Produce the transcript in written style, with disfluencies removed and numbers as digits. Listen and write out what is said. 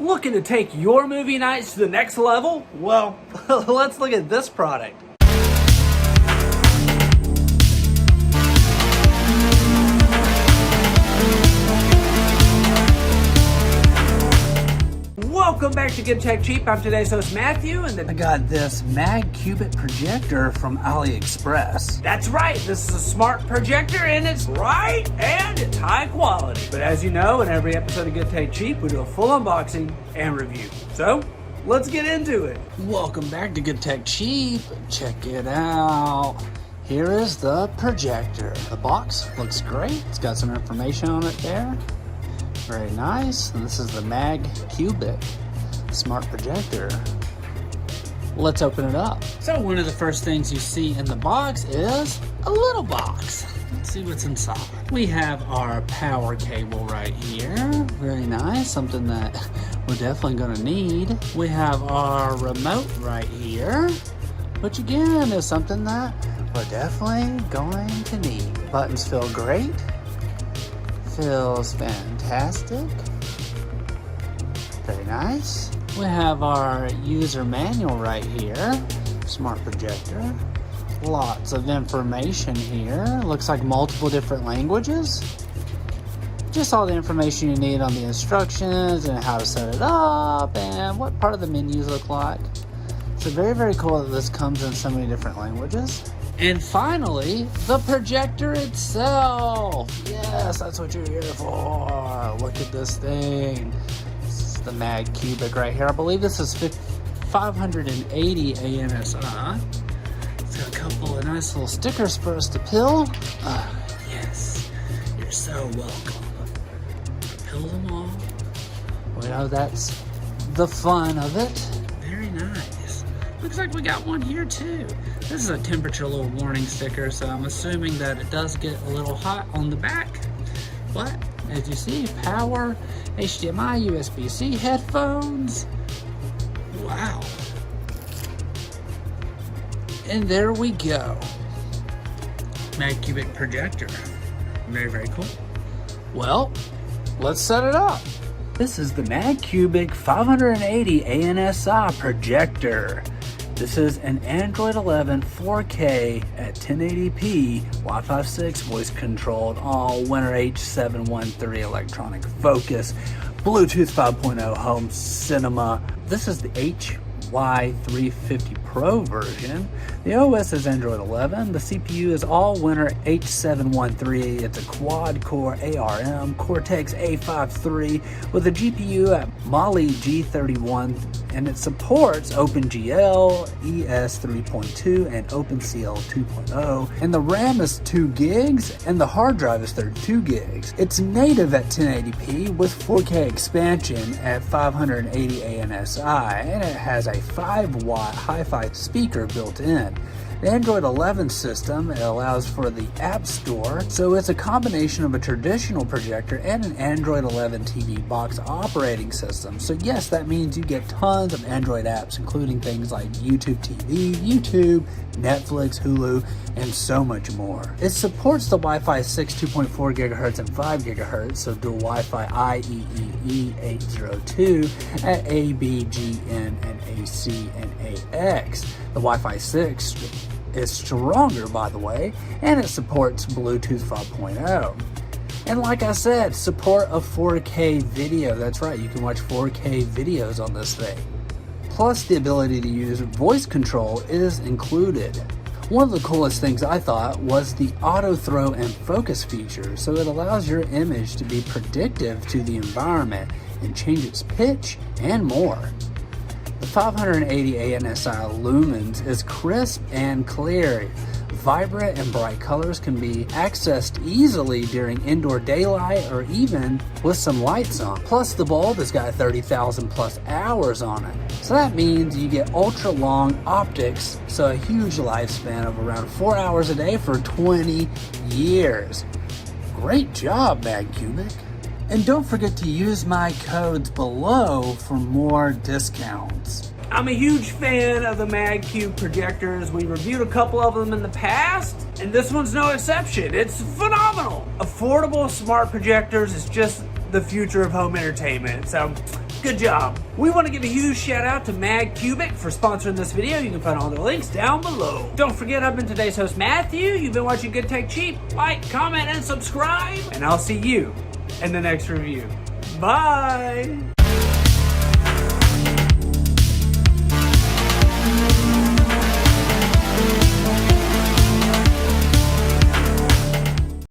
Looking to take your movie nights to the next level? Well, let's look at this product. Welcome back to Good Tech Cheap. I'm today's host Matthew, and I got this Magcubic projector from AliExpress. That's right, this is a smart projector and it's bright and it's high quality. But as you know, in every episode of Good Tech Cheap, we do a full unboxing and review. So, let's get into it. Welcome back to Good Tech Cheap. Check it out. Here is the projector. The box looks great. It's got some information on it there. Very nice. And this is the Magcubic smart projector. Let's open it up. So one of the first things you see in the box is a little box. Let's see what's inside. We have our power cable right here. Very nice, something that we're definitely gonna need. We have our remote right here, which again is something that we're definitely going to need. Buttons feel great. Feels fantastic. Very nice. We have our user manual right here. Smart projector. Lots of information here. Looks like multiple different languages. Just all the information you need on the instructions and how to set it up and what part of the menus look like. So very, very cool that this comes in so many different languages. And finally, the projector itself. Yes, that's what you're here for. Look at this thing. This is the Magcubic right here. I believe this is 580 ANSI. It's got a couple of nice little stickers for us to peel. Yes, you're so welcome. Peel them all. We know that's the fun of it. Very nice. Looks like we got one here too. This is a temperature little warning sticker, so I'm assuming that it does get a little hot on the back. But as you see, power, HDMI, USB-C, headphones. Wow. And there we go. Magcubic projector. Very, very cool. Well, let's set it up. This is the Magcubic 580 ANSI projector. This is an Android 11 4K at 1080p, Wi-Fi 6 voice controlled, all Winner H713 electronic focus, Bluetooth 5.0 home cinema. This is the HY350 Pro version. The OS is Android 11. The CPU is all Winner H713. It's a quad-core ARM Cortex A53 with a GPU at Mali G31, and it supports OpenGL, ES 3.2, and OpenCL 2.0. And the RAM is 2 gigs, and the hard drive is 32 gigs. It's native at 1080p with 4K expansion at 580 ANSI, and it has a 5-watt hi-fi speaker built in. The Android 11 system, it allows for the App Store, so it's a combination of a traditional projector and an Android 11 TV box operating system. So yes, that means you get tons of Android apps, including things like YouTube TV, YouTube, Netflix, Hulu, and so much more. It supports the Wi-Fi 6 2.4 GHz and 5 GHz, so dual Wi-Fi IEEE 802 at A, B, G, N, and AC and AX. The Wi-Fi 6 is stronger, by the way, and it supports Bluetooth 5.0. And like I said, support of 4K video. That's right, you can watch 4K videos on this thing. Plus, the ability to use voice control is included. One of the coolest things I thought was the auto throw and focus feature, so it allows your image to be predictive to the environment and change its pitch and more. The 580 ANSI lumens is crisp and clear. Vibrant and bright colors can be accessed easily during indoor daylight or even with some lights on. Plus, the bulb has got 30,000 plus hours on it. So that means you get ultra long optics, so a huge lifespan of around 4 hours a day for 20 years. Great job, Magcubic. And don't forget to use my codes below for more discounts. I'm a huge fan of the Magcube projectors. We reviewed a couple of them in the past, and this one's no exception. It's phenomenal. Affordable smart projectors is just the future of home entertainment. So Good job. We want to give a huge shout out to Magcubic for sponsoring this video. You can find all the links down below. Don't forget, I've been today's host, Matthew. You've been watching Good Tech Cheap. Like, comment, and subscribe. And I'll see you in the next review. Bye.